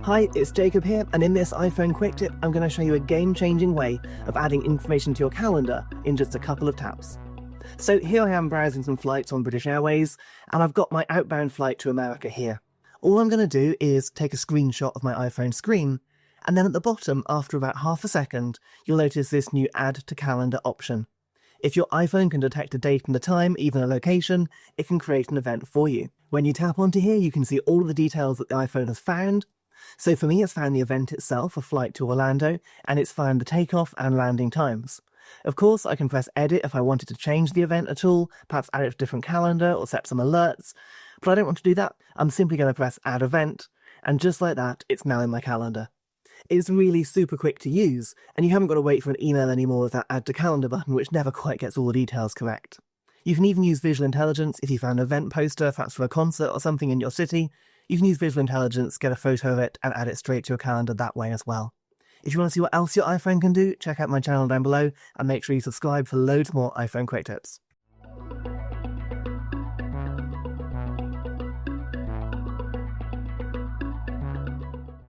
Hi, it's Jacob here, and in this iPhone quick tip, I'm going to show you a game-changing way of adding information to your calendar in just a couple of taps. So here I am browsing some flights on British Airways, and I've got my outbound flight to America here. All I'm going to do is take a screenshot of my iPhone screen, and then at the bottom, after about half a second, you'll notice this new Add to Calendar option. If your iPhone can detect a date and a time, even a location, it can create an event for you. When you tap onto here, you can see all of the details that the iPhone has found. So for me, it's found the event itself, a flight to Orlando, and it's found the takeoff and landing times. Of course, I can press edit if I wanted to change the event at all, perhaps add it to a different calendar or set some alerts, but I don't want to do that. I'm simply going to press add event, and just like that, it's now in my calendar. It's really super quick to use, and you haven't got to wait for an email anymore with that add to calendar button, which never quite gets all the details correct. You can even use visual intelligence if you found an event poster, perhaps for a concert or something in your city. You can use visual intelligence, get a photo of it, and add it straight to your calendar that way as well. If you want to see what else your iPhone can do, check out my channel down below, and make sure you subscribe for loads more iPhone quick tips.